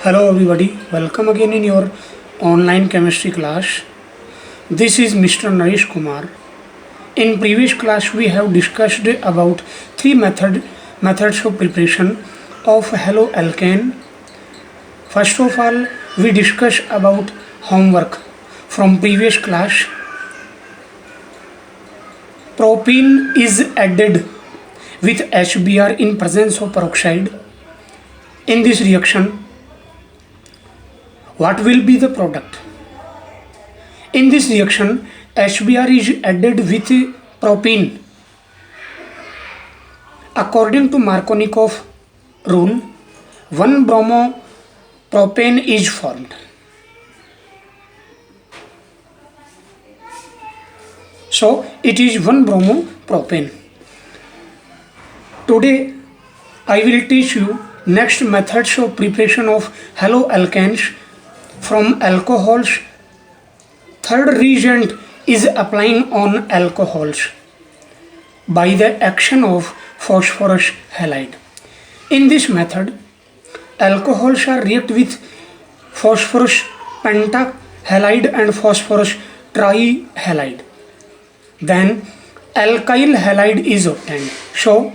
Hello everybody, welcome again in your online chemistry class. This is Mr. Naresh Kumar. In previous class we have discussed about three methods of preparation of haloalkane. First of all, we discuss about homework from previous class. Propene is added with HBr in presence of peroxide. In this reaction, what will be the product? In this reaction, HBr is added with propene. According to Markovnikov rule, 1-bromopropane is formed. So it is 1-bromopropane. Today I will teach you next methods of preparation of haloalkanes from alcohols. Third reagent is applying on alcohols by the action of phosphorus halide. In this method, alcohols are react with phosphorus pentahalide and phosphorus trihalide. Then alkyl halide is obtained. So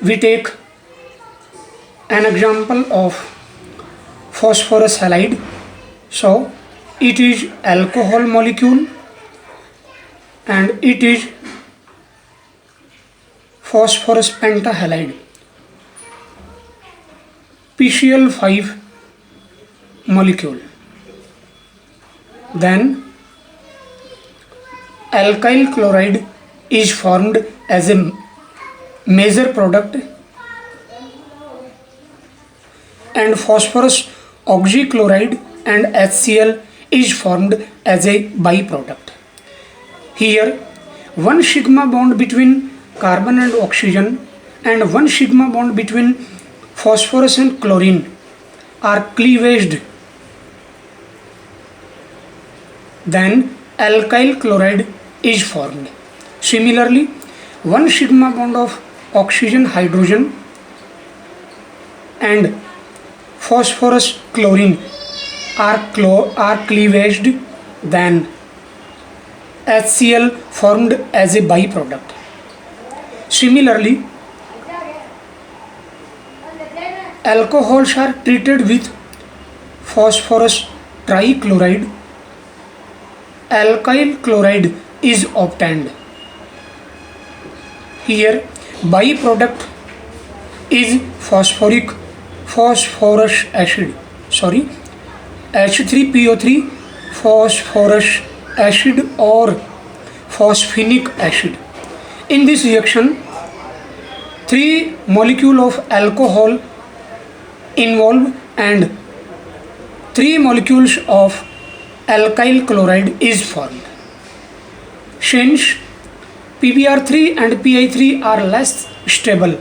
we take an example of phosphorus halide. So it is alcohol molecule and it is phosphorus pentahalide, PCl5 molecule. Then alkyl chloride is formed as a major product and phosphorus oxychloride and HCl is formed as a byproduct. Here, one sigma bond between carbon and oxygen and one sigma bond between phosphorus and chlorine are cleavaged. Then alkyl chloride is formed. Similarly, one sigma bond of oxygen hydrogen and phosphorus chlorine are cleavaged, then HCl formed as a byproduct. Similarly, alcohols are treated with phosphorus trichloride. Alkyl chloride is obtained. Here byproduct is phosphorus acid, H3PO3 phosphorus acid or phosphinic acid. In this reaction, 3 molecules of alcohol involved and 3 molecules of alkyl chloride is formed. Since PBr3 and PI3 are less stable,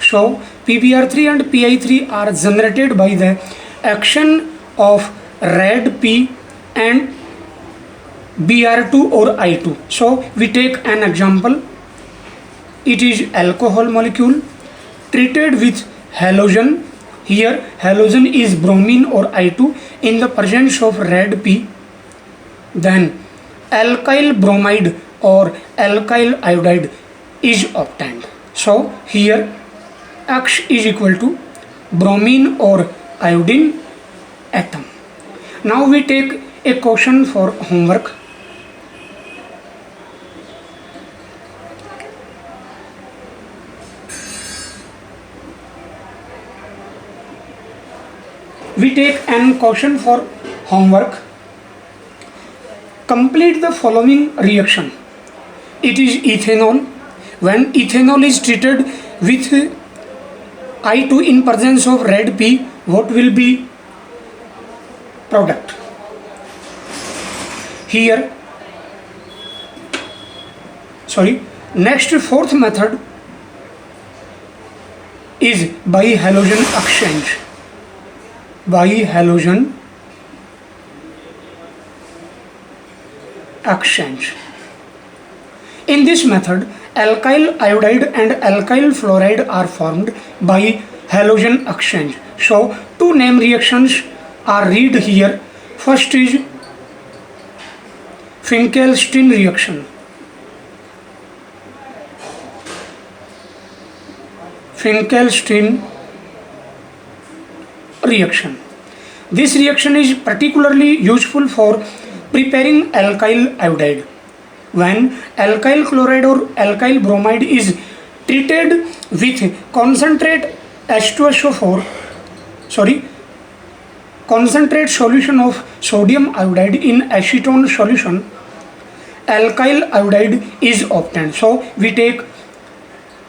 so PBr3 and PI3 are generated by the action of RADP and Br2 or I2. So we take an example. It is alcohol molecule treated with halogen. Here halogen is bromine or I2 in the presence of RADP. Then alkyl bromide or alkyl iodide is obtained. So here X is equal to bromine or iodine atom. Now we take a question for homework. We take an question for homework. Complete the following reaction. It is ethanol. When ethanol is treated with I2 in presence of RADP, what will be product? Here, next fourth method is by halogen exchange. By halogen exchange. In this method, alkyl iodide and alkyl fluoride are formed by halogen exchange. So two name reactions are read here. First is Finkelstein reaction. Finkelstein reaction. This reaction is particularly useful for preparing alkyl iodide. When alkyl chloride or alkyl bromide is treated with concentrate concentrate solution of sodium iodide in acetone solution, alkyl iodide is obtained. So we take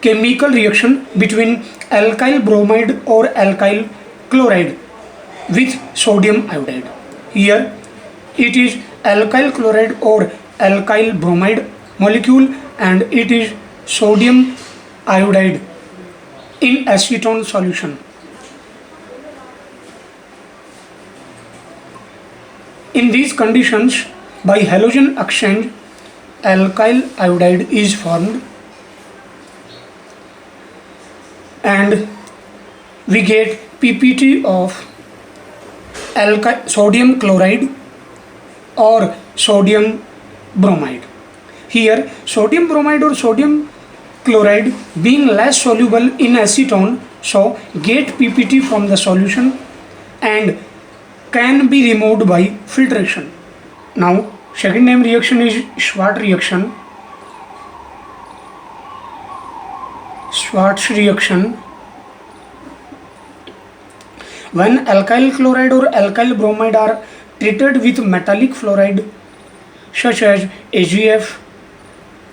chemical reaction between alkyl bromide or alkyl chloride with sodium iodide. Here it is alkyl chloride or alkyl bromide molecule and it is sodium iodide in acetone solution. In these conditions, by halogen exchange, alkyl iodide is formed and we get PPT of sodium chloride or sodium bromide. Here sodium bromide or sodium chloride being less soluble in acetone, so get PPT from the solution and can be removed by filtration. Now second name reaction is Schwarz reaction. Schwarz reaction. When alkyl chloride or alkyl bromide are treated with metallic fluoride such as AgF,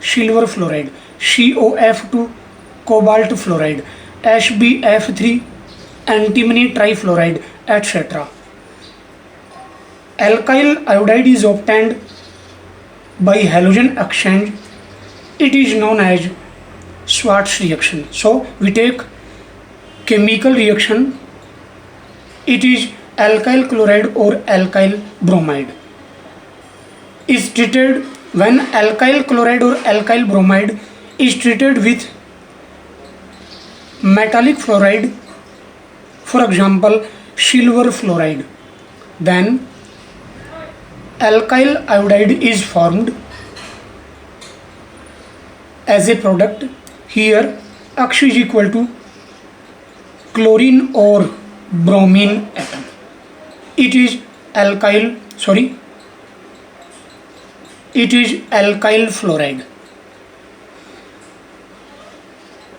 silver fluoride, COF2, cobalt fluoride, HbF3, antimony trifluoride, etc. Alkyl iodide is obtained by halogen exchange. It is known as Schwarz reaction. So we take chemical reaction. It is alkyl chloride or alkyl bromide is treated when alkyl chloride or alkyl bromide is treated with metallic fluoride, for example silver fluoride, then alkyl iodide is formed as a product. Here X is equal to chlorine or bromine atom. It is alkyl fluoride.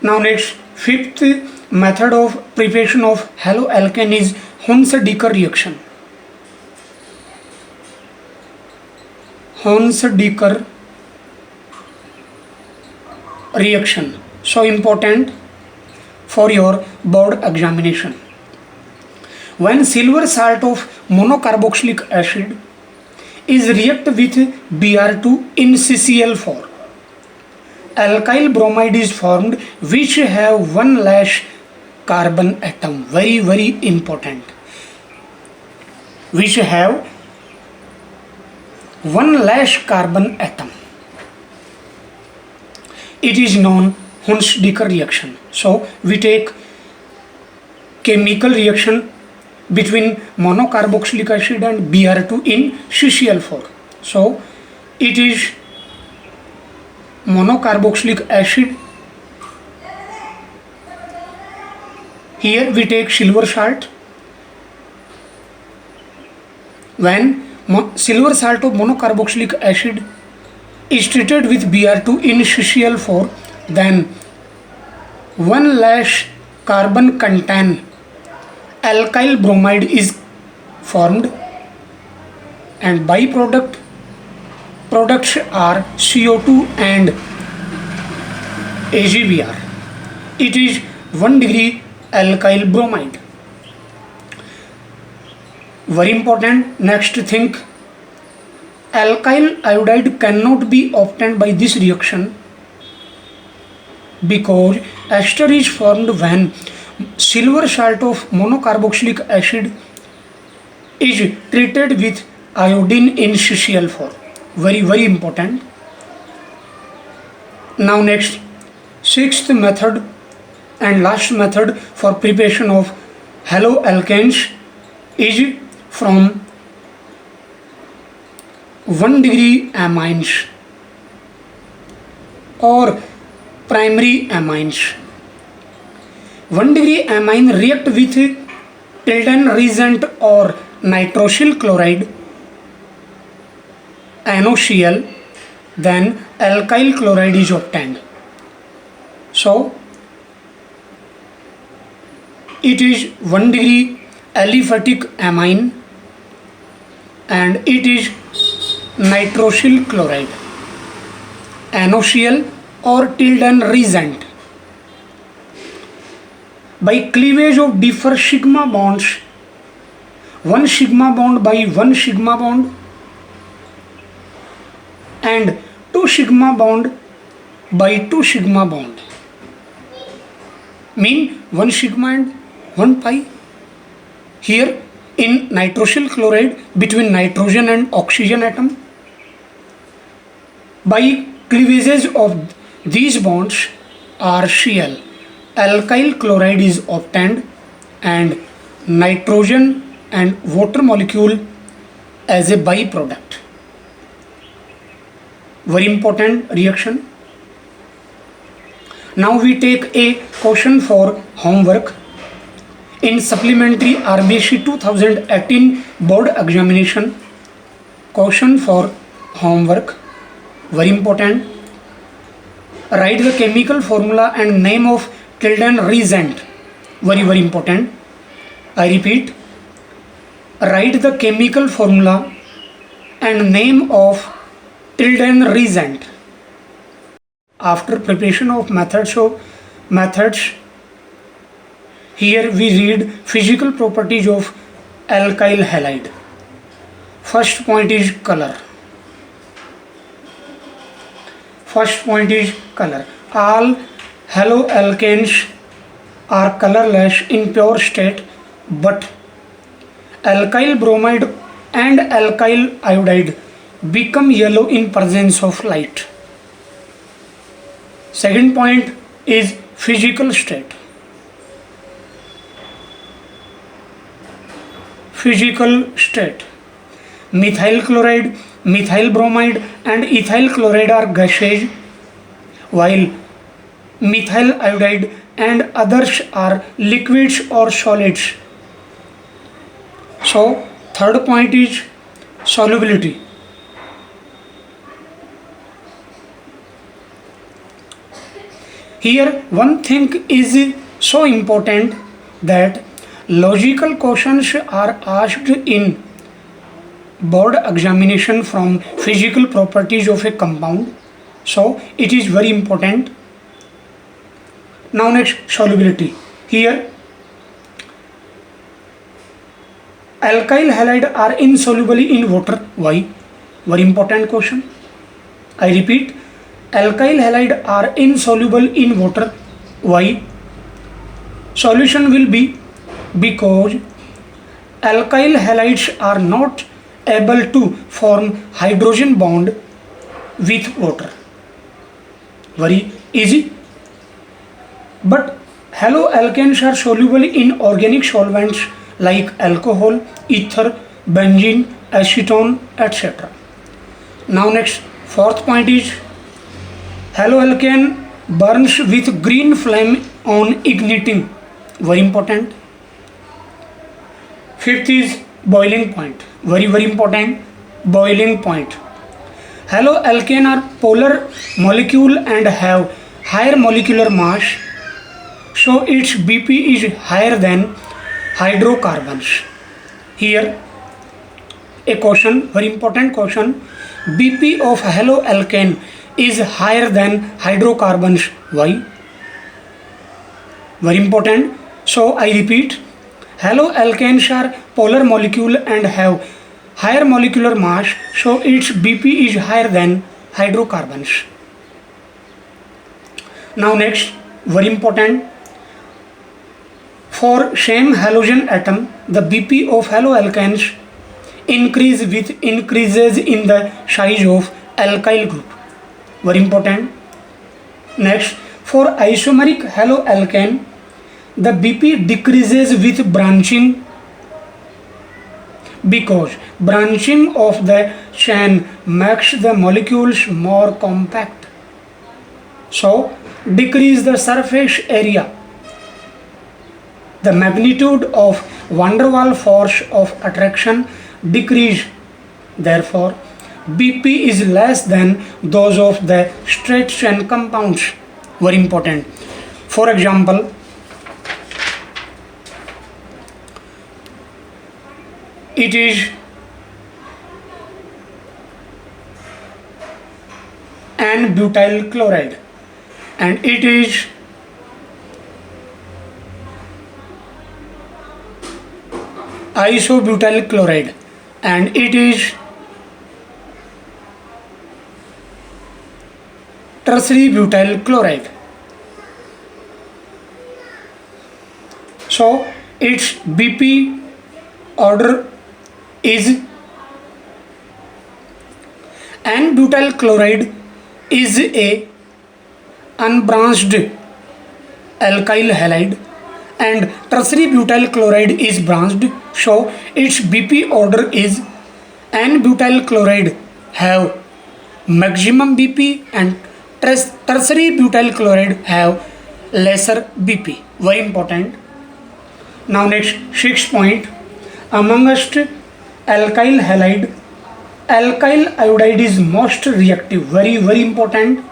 Now next, fifth method of preparation of haloalkane is Hunsdiecker reaction. Hunsdiecker reaction, so important for your board examination. When silver salt of monocarboxylic acid is reacted with Br2 in CCl4, alkyl bromide is formed which have one less carbon atom. Very important. Which have one less carbon atom. It is known Hunsdiecker reaction. So we take chemical reaction between monocarboxylic acid and Br2 in CCl4. So it is monocarboxylic acid. Here we take silver salt. When silver salt of monocarboxylic acid is treated with Br2 in CCl4, then one less carbon contain alkyl bromide is formed and products are CO2 and AgBr. It is 1 degree alkyl bromide. Very important. Next thing, alkyl iodide cannot be obtained by this reaction because ester is formed when silver salt of monocarboxylic acid is treated with iodine in CCl4. Very important. Now next, sixth method And last method for preparation of haloalkanes is from 1 degree amines or primary amines. 1 degree amine react with Tilden reagent or nitrosyl chloride NaCl, then alkyl chloride is obtained. So it is 1 degree aliphatic amine and it is nitrosyl chloride NaCl or Tilden reagent. By cleavage of differ sigma bonds, 1 sigma bond by 1 sigma bond and 2 sigma bond by 2 sigma bond, mean 1 sigma and 1 pi. Here in nitrosyl chloride between nitrogen and oxygen atom, by cleavages of these bonds RCl, alkyl chloride is obtained and nitrogen and water molecule as a byproduct. Very important reaction. Now we take a question for homework. In supplementary RBC 2018 board examination, question for homework, very important. Write the chemical formula and name of Tilden reagent, very important. I repeat, write the chemical formula and name of Tilden reagent. After preparation of methods, here we read physical properties of alkyl halide. First point is color. All haloalkanes are colorless in pure state, but alkyl bromide and alkyl iodide become yellow in presence of light. Second point is physical state. Methyl chloride, methyl bromide and ethyl chloride are gases, while methyl iodide and others are liquids or solids. So third point is solubility. Here one thing is so important that logical questions are asked in board examination from physical properties of a compound. So it is very important. Now next, solubility. Here alkyl halide are insoluble in water. Why? Very important question. I repeat, alkyl halide are insoluble in water. Why? Solution will be because alkyl halides are not able to form hydrogen bond with water. Very easy. But haloalkanes are soluble in organic solvents like alcohol, ether, benzene, acetone, etc. Now next, fourth point is haloalkane burns with green flame on igniting. Very important. Fifth is boiling point. Very important. Boiling point. Haloalkane are polar molecule and have higher molecular mass, so its BP is higher than hydrocarbons. Here a question, very important question. BP of haloalkane is higher than hydrocarbons. Why? Very important. So I repeat, haloalkanes are polar molecule and have higher molecular mass, so its BP is higher than hydrocarbons. Now next, very important, for same halogen atom, the BP of haloalkanes increases in the size of alkyl group. Very important. Next, For isomeric haloalkane, the BP decreases with branching because branching of the chain makes the molecules more compact. So, decrease the surface area. The magnitude of van der Waals force of attraction decrease. Therefore, BP is less than those of the straight chain compounds. Very important. For example, it is N-butyl chloride and it is isobutyl chloride and it is tertiary butyl chloride. So its BP order is N-butyl chloride is a unbranched alkyl halide and tertiary butyl chloride is branched, so its BP order is N-butyl chloride have maximum BP and tertiary butyl chloride have lesser BP. Very important. Now next 6 point. Amongst alkyl halide, alkyl iodide is most reactive. Very important.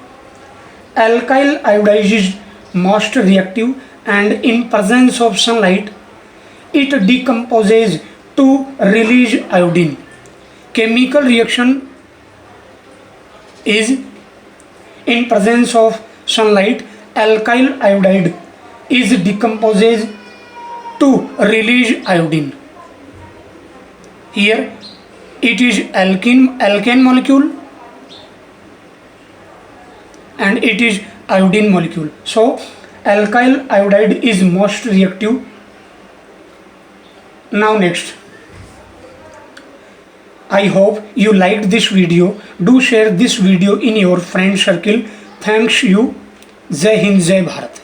Alkyl iodide is most reactive and in presence of sunlight it decomposes to release iodine. Chemical reaction is in presence of sunlight, alkyl iodide is decomposes to release iodine. Here it is alkane molecule and it is iodine molecule. So alkyl iodide is most reactive. Now next, I hope you liked this video. Do share this video in your friend circle. Thanks you. Jai Hind, Jai Bharat.